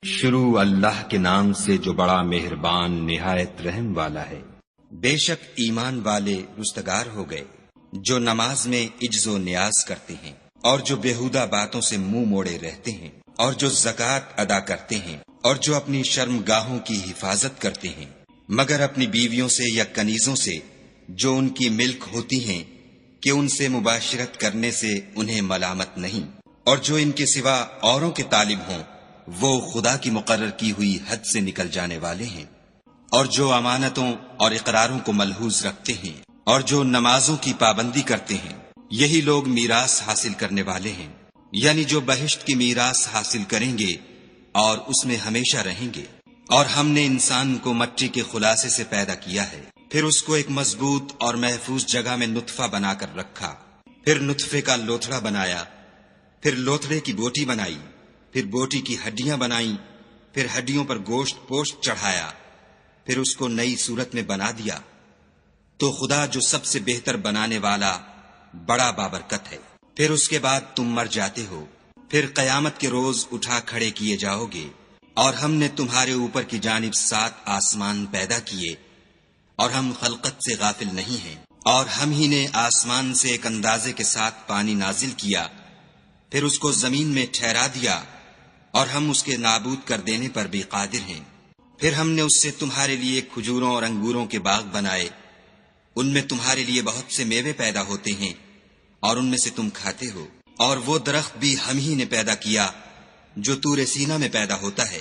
شروع اللہ کے نام سے جو بڑا مہربان نہایت رحم والا ہے۔ بے شک ایمان والے رستگار ہو گئے جو نماز میں عجز و نیاز کرتے ہیں اور جو بیہودہ باتوں سے منہ موڑے رہتے ہیں اور جو زکوٰۃ ادا کرتے ہیں اور جو اپنی شرم گاہوں کی حفاظت کرتے ہیں مگر اپنی بیویوں سے یا کنیزوں سے جو ان کی ملک ہوتی ہیں کہ ان سے مباشرت کرنے سے انہیں ملامت نہیں، اور جو ان کے سوا اوروں کے طالب ہوں وہ خدا کی مقرر کی ہوئی حد سے نکل جانے والے ہیں، اور جو امانتوں اور اقراروں کو ملحوظ رکھتے ہیں اور جو نمازوں کی پابندی کرتے ہیں، یہی لوگ میراث حاصل کرنے والے ہیں، یعنی جو بہشت کی میراث حاصل کریں گے اور اس میں ہمیشہ رہیں گے۔ اور ہم نے انسان کو مٹی کے خلاصے سے پیدا کیا ہے، پھر اس کو ایک مضبوط اور محفوظ جگہ میں نطفہ بنا کر رکھا، پھر نطفے کا لوتھڑا بنایا، پھر لوتھڑے کی بوٹی بنائی، پھر بوٹی کی ہڈیاں بنائیں، پھر ہڈیوں پر گوشت پوشت چڑھایا، پھر اس کو نئی صورت میں بنا دیا۔ تو خدا جو سب سے بہتر بنانے والا بڑا بابرکت ہے۔ پھر اس کے بعد تم مر جاتے ہو، پھر قیامت کے روز اٹھا کھڑے کیے جاؤ گے، اور ہم نے تمہارے اوپر کی جانب 7 آسمان پیدا کیے، اور ہم خلقت سے غافل نہیں ہیں، اور ہم ہی نے آسمان سے ایک اندازے کے ساتھ پانی نازل کیا، پھر اس کو زمین میں ٹھہرا دیا، اور ہم اس کے نابود کر دینے پر بھی قادر ہیں۔ پھر ہم نے اس سے تمہارے لیے کھجوروں اور انگوروں کے باغ بنائے، ان میں تمہارے لیے بہت سے میوے پیدا ہوتے ہیں اور ان میں سے تم کھاتے ہو، اور وہ درخت بھی ہم ہی نے پیدا کیا جو طور سینا میں پیدا ہوتا ہے،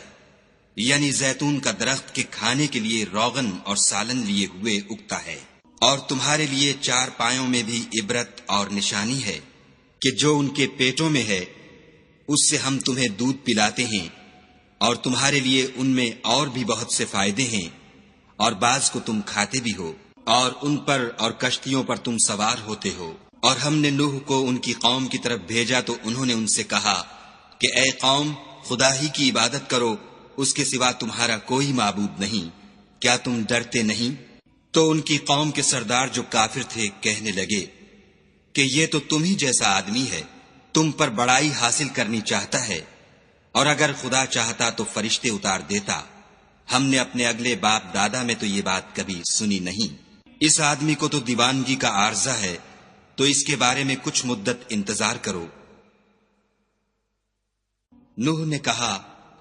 یعنی زیتون کا درخت کے کھانے کے لیے روغن اور سالن لیے ہوئے اگتا ہے۔ اور تمہارے لیے 4 پایوں میں بھی عبرت اور نشانی ہے کہ جو ان کے پیٹوں میں ہے اس سے ہم تمہیں دودھ پلاتے ہیں، اور تمہارے لیے ان میں اور بھی بہت سے فائدے ہیں، اور بعض کو تم کھاتے بھی ہو، اور ان پر اور کشتیوں پر تم سوار ہوتے ہو۔ اور ہم نے نوح کو ان کی قوم کی طرف بھیجا تو انہوں نے ان سے کہا کہ اے قوم، خدا ہی کی عبادت کرو، اس کے سوا تمہارا کوئی معبود نہیں، کیا تم ڈرتے نہیں؟ تو ان کی قوم کے سردار جو کافر تھے کہنے لگے کہ یہ تو تم ہی جیسا آدمی ہے، تم پر بڑائی حاصل کرنی چاہتا ہے، اور اگر خدا چاہتا تو فرشتے اتار دیتا، ہم نے اپنے اگلے باپ دادا میں تو یہ بات کبھی سنی نہیں۔ اس آدمی کو تو دیوانگی کا عارضہ ہے، تو اس کے بارے میں کچھ مدت انتظار کرو۔ نوح نے کہا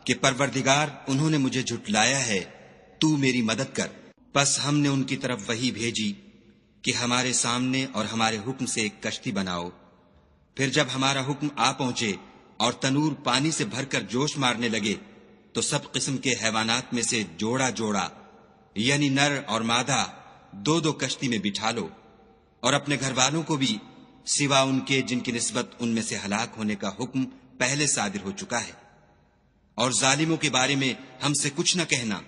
کہ پروردگار، انہوں نے مجھے جھٹلایا ہے، تو میری مدد کر۔ پس ہم نے ان کی طرف وحی بھیجی کہ ہمارے سامنے اور ہمارے حکم سے ایک کشتی بناؤ۔ پھر جب ہمارا حکم آ پہنچے اور تنور پانی سے بھر کر جوش مارنے لگے تو سب قسم کے حیوانات میں سے جوڑا جوڑا، یعنی نر اور مادہ، 2 کشتی میں بٹھا لو، اور اپنے گھر والوں کو بھی، سوا ان کے جن کی نسبت ان میں سے ہلاک ہونے کا حکم پہلے صادر ہو چکا ہے۔ اور ظالموں کے بارے میں ہم سے کچھ نہ کہنا،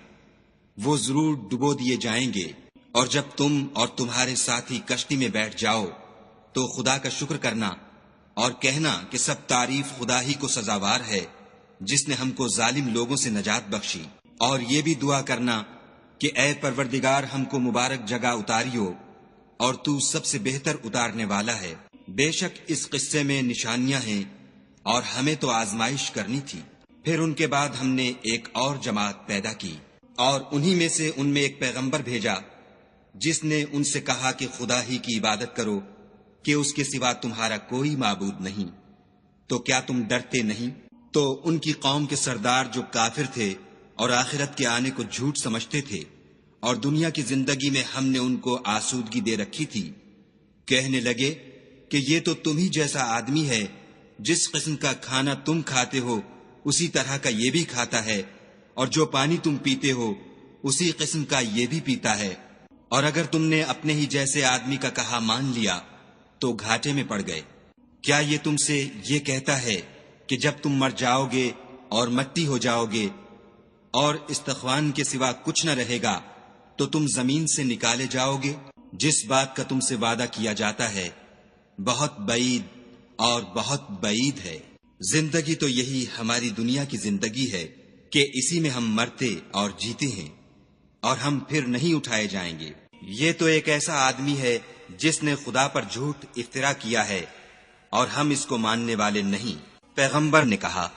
وہ ضرور ڈبو دیے جائیں گے۔ اور جب تم اور تمہارے ساتھی کشتی میں بیٹھ جاؤ تو خدا کا شکر کرنا اور کہنا کہ سب تعریف خدا ہی کو سزاوار ہے جس نے ہم کو ظالم لوگوں سے نجات بخشی، اور یہ بھی دعا کرنا کہ اے پروردگار، ہم کو مبارک جگہ اتاریو، اور تو سب سے بہتر اتارنے والا ہے۔ بے شک اس قصے میں نشانیاں ہیں اور ہمیں تو آزمائش کرنی تھی۔ پھر ان کے بعد ہم نے ایک اور جماعت پیدا کی، اور انہی میں سے ان میں ایک پیغمبر بھیجا جس نے ان سے کہا کہ خدا ہی کی عبادت کرو، کہ اس کے سوا تمہارا کوئی معبود نہیں، تو کیا تم ڈرتے نہیں؟ تو ان کی قوم کے سردار جو کافر تھے اور آخرت کے آنے کو جھوٹ سمجھتے تھے، اور دنیا کی زندگی میں ہم نے ان کو آسودگی دے رکھی تھی، کہنے لگے کہ یہ تو تم ہی جیسا آدمی ہے، جس قسم کا کھانا تم کھاتے ہو اسی طرح کا یہ بھی کھاتا ہے، اور جو پانی تم پیتے ہو اسی قسم کا یہ بھی پیتا ہے، اور اگر تم نے اپنے ہی جیسے آدمی کا کہا مان لیا تو گھاٹے میں پڑ گئے۔ کیا یہ تم سے یہ کہتا ہے کہ جب تم مر جاؤ گے اور مٹی ہو جاؤ گے اور استخوان کے سوا کچھ نہ رہے گا تو تم زمین سے نکالے جاؤ گے؟ جس بات کا تم سے وعدہ کیا جاتا ہے بہت بعید اور بہت بعید ہے۔ زندگی تو یہی ہماری دنیا کی زندگی ہے کہ اسی میں ہم مرتے اور جیتے ہیں، اور ہم پھر نہیں اٹھائے جائیں گے۔ یہ تو ایک ایسا آدمی ہے جس نے خدا پر جھوٹ افترا کیا ہے، اور ہم اس کو ماننے والے نہیں۔ پیغمبر نے کہا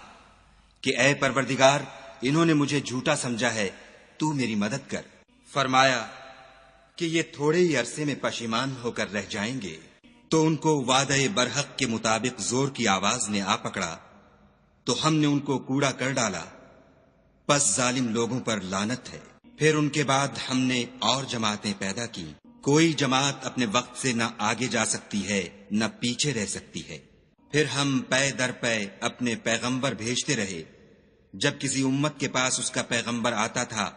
کہ اے پروردگار، انہوں نے مجھے جھوٹا سمجھا ہے، تو میری مدد کر۔ فرمایا کہ یہ تھوڑے ہی عرصے میں پشیمان ہو کر رہ جائیں گے۔ تو ان کو وعدہ برحق کے مطابق زور کی آواز نے آ پکڑا تو ہم نے ان کو کوڑا کر ڈالا، پس ظالم لوگوں پر لعنت ہے۔ پھر ان کے بعد ہم نے اور جماعتیں پیدا کی، کوئی جماعت اپنے وقت سے نہ آگے جا سکتی ہے نہ پیچھے رہ سکتی ہے۔ پھر ہم پے در پے اپنے پیغمبر بھیجتے رہے، جب کسی امت کے پاس اس کا پیغمبر آتا تھا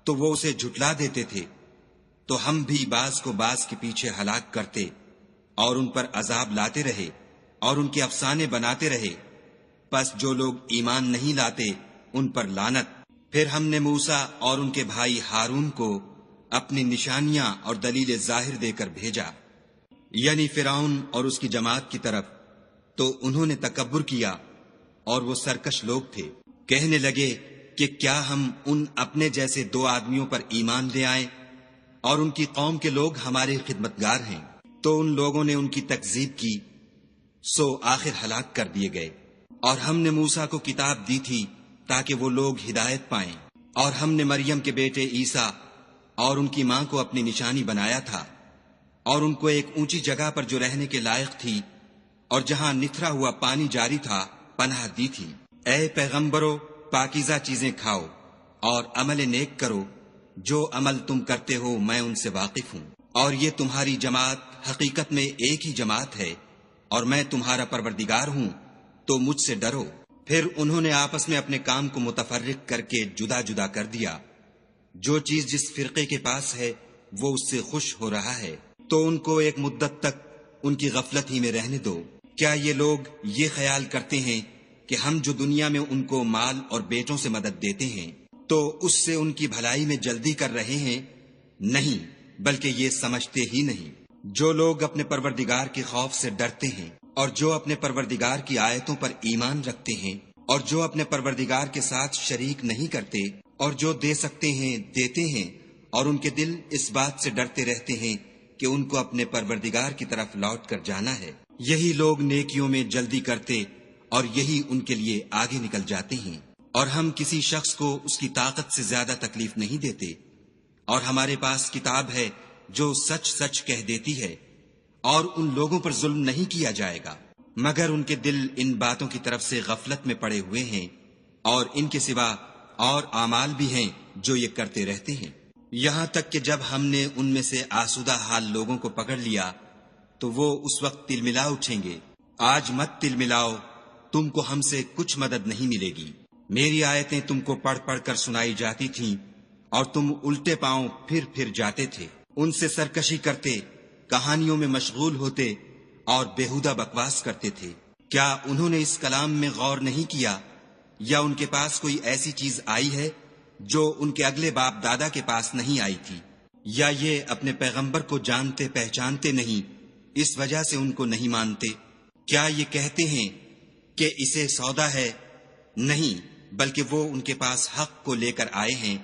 تو وہ اسے جھٹلا دیتے تھے، تو ہم بھی بعض کو بعض کے پیچھے ہلاک کرتے اور ان پر عذاب لاتے رہے اور ان کے افسانے بناتے رہے۔ پس جو لوگ ایمان نہیں لاتے ان پر لعنت۔ پھر ہم نے موسیٰ اور ان کے بھائی ہارون کو اپنی نشانیاں اور دلیل ظاہر دے کر بھیجا، یعنی فرعون اور اس کی جماعت کی طرف، تو انہوں نے تکبر کیا اور وہ سرکش لوگ تھے۔ کہنے لگے کہ کیا ہم ان اپنے جیسے 2 آدمیوں پر ایمان لے آئیں اور ان کی قوم کے لوگ ہمارے خدمتگار ہیں؟ تو ان لوگوں نے ان کی تکذیب کی، سو آخر ہلاک کر دیے گئے۔ اور ہم نے موسیٰ کو کتاب دی تھی تاکہ وہ لوگ ہدایت پائیں، اور ہم نے مریم کے بیٹے عیسیٰ اور ان کی ماں کو اپنی نشانی بنایا تھا، اور ان کو ایک اونچی جگہ پر جو رہنے کے لائق تھی اور جہاں نتھرا ہوا پانی جاری تھا پناہ دی تھی۔ اے پیغمبرو، پاکیزہ چیزیں کھاؤ اور عمل نیک کرو، جو عمل تم کرتے ہو میں ان سے واقف ہوں، اور یہ تمہاری جماعت حقیقت میں ایک ہی جماعت ہے، اور میں تمہارا پروردگار ہوں، تو مجھ سے ڈرو۔ پھر انہوں نے آپس میں اپنے کام کو متفرق کر کے جدا جدا کر دیا، جو چیز جس فرقے کے پاس ہے وہ اس سے خوش ہو رہا ہے، تو ان کو ایک مدت تک ان کی غفلت ہی میں رہنے دو۔ کیا یہ لوگ یہ خیال کرتے ہیں کہ ہم جو دنیا میں ان کو مال اور بیٹوں سے مدد دیتے ہیں تو اس سے ان کی بھلائی میں جلدی کر رہے ہیں؟ نہیں، بلکہ یہ سمجھتے ہی نہیں۔ جو لوگ اپنے پروردگار کے خوف سے ڈرتے ہیں اور جو اپنے پروردگار کی آیتوں پر ایمان رکھتے ہیں اور جو اپنے پروردگار کے ساتھ شریک نہیں کرتے اور جو دے سکتے ہیں دیتے ہیں، اور ان کے دل اس بات سے ڈرتے رہتے ہیں کہ ان کو اپنے پروردگار کی طرف لوٹ کر جانا ہے، یہی لوگ نیکیوں میں جلدی کرتے اور یہی ان کے لیے آگے نکل جاتے ہیں۔ اور ہم کسی شخص کو اس کی طاقت سے زیادہ تکلیف نہیں دیتے، اور ہمارے پاس کتاب ہے جو سچ سچ کہہ دیتی ہے، اور ان لوگوں پر ظلم نہیں کیا جائے گا مگر ان کے دل ان باتوں کی طرف سے غفلت میں پڑے ہوئے ہیں، اور ان کے سوا اور اعمال بھی ہیں جو یہ کرتے رہتے ہیں، یہاں تک کہ جب ہم نے ان میں سے آسودہ حال لوگوں کو پکڑ لیا تو وہ اس وقت تل ملا اٹھیں گے۔ آج مت تل ملاؤ، تم کو ہم سے کچھ مدد نہیں ملے گی۔ میری آیتیں تم کو پڑھ پڑھ کر سنائی جاتی تھیں اور تم الٹے پاؤں پھر جاتے تھے، ان سے سرکشی کرتے، کہانیوں میں مشغول ہوتے اور بیہودہ بکواس کرتے تھے۔ کیا انہوں نے اس کلام میں غور نہیں کیا، یا ان کے پاس کوئی ایسی چیز آئی ہے جو ان کے اگلے باپ دادا کے پاس نہیں آئی تھی، یا یہ اپنے پیغمبر کو جانتے پہچانتے نہیں اس وجہ سے ان کو نہیں مانتے؟ کیا یہ کہتے ہیں کہ اسے سودا ہے؟ نہیں، بلکہ وہ ان کے پاس حق کو لے کر آئے ہیں،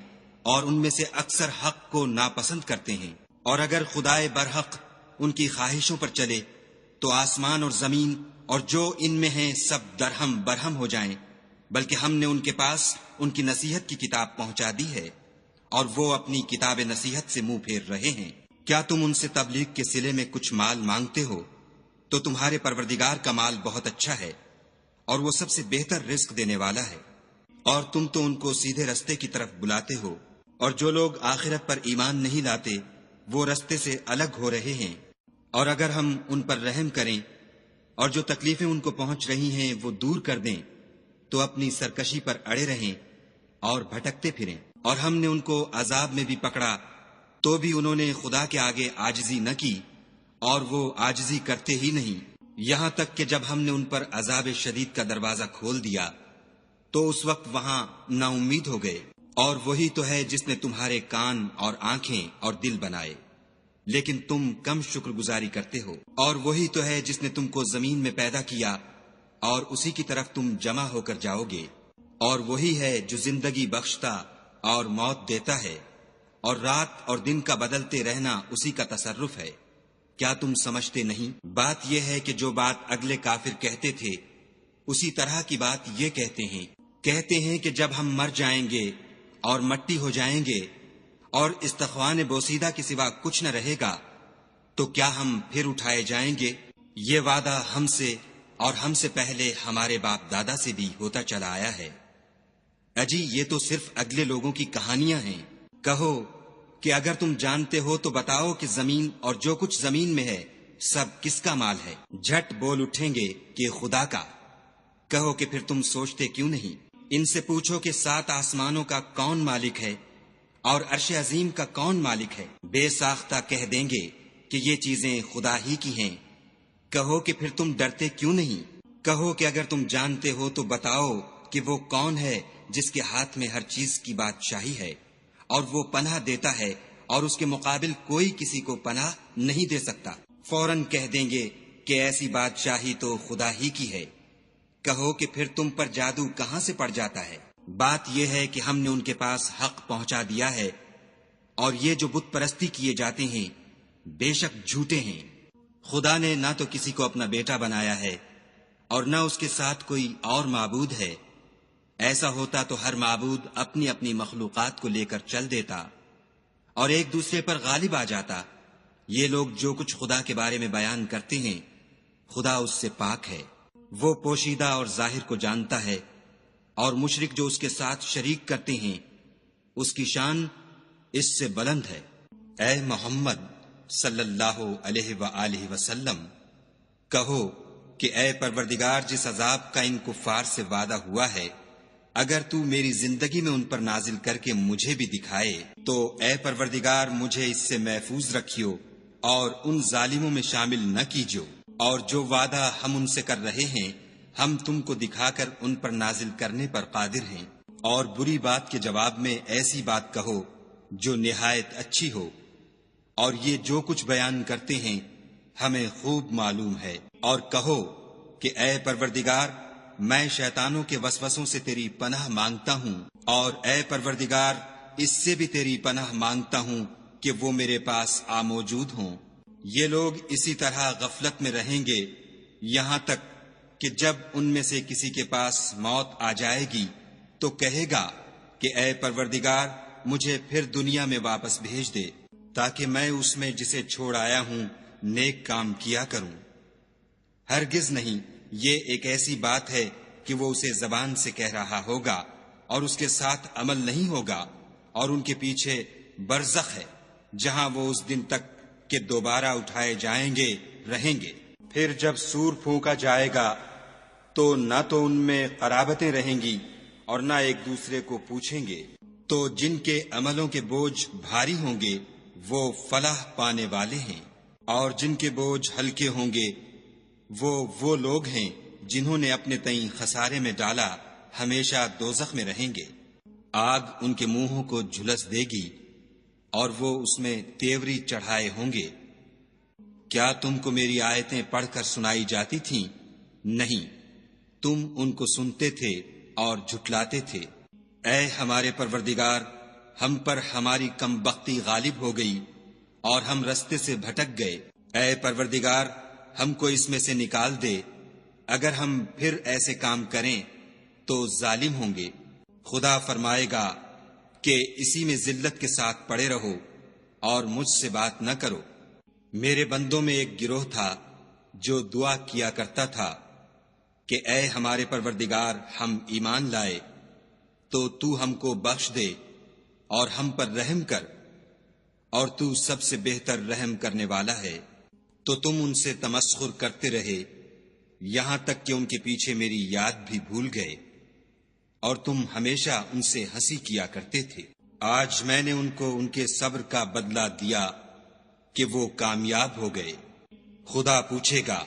اور ان میں سے اکثر حق کو ناپسند کرتے ہیں۔ اور اگر خدائے برحق ان کی خواہشوں پر چلے تو آسمان اور زمین اور جو ان میں ہیں سب درہم برہم ہو جائیں، بلکہ ہم نے ان کے پاس ان کی نصیحت کی کتاب پہنچا دی ہے، اور وہ اپنی کتاب نصیحت سے منہ پھیر رہے ہیں۔ کیا تم ان سے تبلیغ کے صلے میں کچھ مال مانگتے ہو؟ تو تمہارے پروردگار کا مال بہت اچھا ہے، اور وہ سب سے بہتر رزق دینے والا ہے، اور تم تو ان کو سیدھے رستے کی طرف بلاتے ہو، اور جو لوگ آخرت پر ایمان نہیں لاتے وہ رستے سے الگ ہو رہے ہیں۔ اور اگر ہم ان پر رحم کریں اور جو تکلیفیں ان کو پہنچ رہی ہیں وہ دور کر دیں تو اپنی سرکشی پر اڑے رہیں اور بھٹکتے پھریں۔ اور ہم نے ان کو عذاب میں بھی پکڑا تو بھی انہوں نے خدا کے آگے عاجزی نہ کی، اور وہ عاجزی کرتے ہی نہیں، یہاں تک کہ جب ہم نے ان پر عذاب شدید کا دروازہ کھول دیا تو اس وقت وہاں نا امید ہو گئے۔ اور وہی تو ہے جس نے تمہارے کان اور آنکھیں اور دل بنائے، لیکن تم کم شکر گزاری کرتے ہو۔ اور وہی تو ہے جس نے تم کو زمین میں پیدا کیا اور اسی کی طرف تم جمع ہو کر جاؤ گے۔ اور وہی ہے جو زندگی بخشتا اور موت دیتا ہے، اور رات اور دن کا بدلتے رہنا اسی کا تصرف ہے۔ کیا تم سمجھتے نہیں؟ بات یہ ہے کہ جو بات اگلے کافر کہتے تھے اسی طرح کی بات یہ کہتے ہیں کہتے ہیں کہ جب ہم مر جائیں گے اور مٹی ہو جائیں گے اور استخوان بوسیدہ کے سوا کچھ نہ رہے گا تو کیا ہم پھر اٹھائے جائیں گے؟ یہ وعدہ ہم سے اور ہم سے پہلے ہمارے باپ دادا سے بھی ہوتا چلا آیا ہے۔ اجی یہ تو صرف اگلے لوگوں کی کہانیاں ہیں۔ کہو کہ اگر تم جانتے ہو تو بتاؤ کہ زمین اور جو کچھ زمین میں ہے سب کس کا مال ہے؟ جھٹ بول اٹھیں گے کہ خدا کا۔ کہو کہ پھر تم سوچتے کیوں نہیں؟ ان سے پوچھو کہ 7 آسمانوں کا کون مالک ہے اور عرش عظیم کا کون مالک ہے؟ بے ساختہ کہہ دیں گے کہ یہ چیزیں خدا ہی کی ہیں۔ کہو کہ پھر تم ڈرتے کیوں نہیں؟ کہو کہ اگر تم جانتے ہو تو بتاؤ کہ وہ کون ہے جس کے ہاتھ میں ہر چیز کی بادشاہی ہے اور وہ پناہ دیتا ہے اور اس کے مقابل کوئی کسی کو پناہ نہیں دے سکتا۔ فوراً کہہ دیں گے کہ ایسی بادشاہی تو خدا ہی کی ہے۔ کہو کہ پھر تم پر جادو کہاں سے پڑ جاتا ہے؟ بات یہ ہے کہ ہم نے ان کے پاس حق پہنچا دیا ہے اور یہ جو بت پرستی کیے جاتے ہیں بے شک جھوٹے ہیں۔ خدا نے نہ تو کسی کو اپنا بیٹا بنایا ہے اور نہ اس کے ساتھ کوئی اور معبود ہے۔ ایسا ہوتا تو ہر معبود اپنی اپنی مخلوقات کو لے کر چل دیتا اور ایک دوسرے پر غالب آ جاتا۔ یہ لوگ جو کچھ خدا کے بارے میں بیان کرتے ہیں خدا اس سے پاک ہے، وہ پوشیدہ اور ظاہر کو جانتا ہے، اور مشرک جو اس کے ساتھ شریک کرتے ہیں اس کی شان اس سے بلند ہے۔ اے محمد صلی اللہ علیہ وآلہ وسلم، کہو کہ اے پروردگار، جس عذاب کا ان کفار سے وعدہ ہوا ہے اگر تو میری زندگی میں ان پر نازل کر کے مجھے بھی دکھائے تو اے پروردگار مجھے اس سے محفوظ رکھیو اور ان ظالموں میں شامل نہ کیجو، اور جو وعدہ ہم ان سے کر رہے ہیں ہم تم کو دکھا کر ان پر نازل کرنے پر قادر ہیں۔ اور بری بات کے جواب میں ایسی بات کہو جو نہایت اچھی ہو، اور یہ جو کچھ بیان کرتے ہیں ہمیں خوب معلوم ہے۔ اور کہو کہ اے پروردگار میں شیطانوں کے وسوسوں سے تیری پناہ مانگتا ہوں، اور اے پروردگار اس سے بھی تیری پناہ مانگتا ہوں کہ وہ میرے پاس آ موجود ہوں۔ یہ لوگ اسی طرح غفلت میں رہیں گے یہاں تک کہ جب ان میں سے کسی کے پاس موت آ جائے گی تو کہے گا کہ اے پروردگار مجھے پھر دنیا میں واپس بھیج دے تاکہ میں اس میں جسے چھوڑ آیا ہوں نیک کام کیا کروں۔ ہرگز نہیں، یہ ایک ایسی بات ہے کہ وہ اسے زبان سے کہہ رہا ہوگا اور اس کے ساتھ عمل نہیں ہوگا، اور ان کے پیچھے برزخ ہے جہاں وہ اس دن تک کہ دوبارہ اٹھائے جائیں گے رہیں گے۔ پھر جب سور پھونکا جائے گا تو نہ تو ان میں قرابتیں رہیں گی اور نہ ایک دوسرے کو پوچھیں گے۔ تو جن کے عملوں کے بوجھ بھاری ہوں گے وہ فلاح پانے والے ہیں، اور جن کے بوجھ ہلکے ہوں گے وہ لوگ ہیں جنہوں نے اپنے تئیں خسارے میں ڈالا، ہمیشہ دوزخ میں رہیں گے۔ آگ ان کے منہوں کو جھلس دے گی اور وہ اس میں تیوری چڑھائے ہوں گے۔ کیا تم کو میری آیتیں پڑھ کر سنائی جاتی تھیں؟ نہیں، تم ان کو سنتے تھے اور جھٹلاتے تھے۔ اے ہمارے پروردگار، ہم پر ہماری کم بختی غالب ہو گئی اور ہم رستے سے بھٹک گئے۔ اے پروردگار ہم کو اس میں سے نکال دے، اگر ہم پھر ایسے کام کریں تو ظالم ہوں گے۔ خدا فرمائے گا کہ اسی میں ذلت کے ساتھ پڑے رہو اور مجھ سے بات نہ کرو۔ میرے بندوں میں ایک گروہ تھا جو دعا کیا کرتا تھا کہ اے ہمارے پروردگار ہم ایمان لائے تو تو ہم کو بخش دے اور ہم پر رحم کر، اور تو سب سے بہتر رحم کرنے والا ہے۔ تو تم ان سے تمسخر کرتے رہے یہاں تک کہ ان کے پیچھے میری یاد بھی بھول گئے، اور تم ہمیشہ ان سے ہنسی کیا کرتے تھے۔ آج میں نے ان کو ان کے صبر کا بدلہ دیا کہ وہ کامیاب ہو گئے۔ خدا پوچھے گا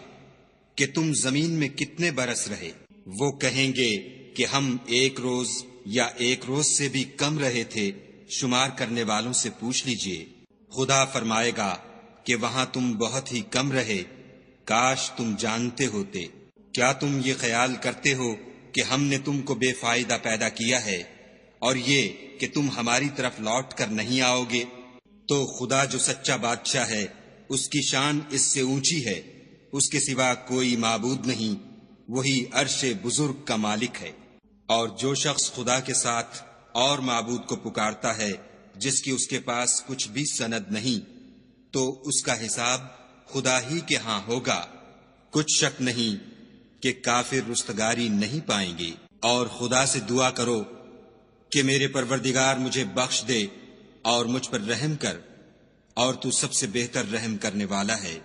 کہ تم زمین میں کتنے برس رہے؟ وہ کہیں گے کہ ہم 1 روز یا 1 روز سے بھی کم رہے تھے، شمار کرنے والوں سے پوچھ لیجئے۔ خدا فرمائے گا کہ وہاں تم بہت ہی کم رہے، کاش تم جانتے ہوتے۔ کیا تم یہ خیال کرتے ہو کہ ہم نے تم کو بے فائدہ پیدا کیا ہے اور یہ کہ تم ہماری طرف لوٹ کر نہیں آؤ گے؟ تو خدا جو سچا بادشاہ ہے اس کی شان اس سے اونچی ہے، اس کے سوا کوئی معبود نہیں، وہی عرش بزرگ کا مالک ہے۔ اور جو شخص خدا کے ساتھ اور معبود کو پکارتا ہے جس کی اس کے پاس کچھ بھی سند نہیں، تو اس کا حساب خدا ہی کے ہاں ہوگا۔ کچھ شک نہیں کہ کافر رستگاری نہیں پائیں گے۔ اور خدا سے دعا کرو کہ میرے پروردگار مجھے بخش دے اور مجھ پر رحم کر، اور تو سب سے بہتر رحم کرنے والا ہے۔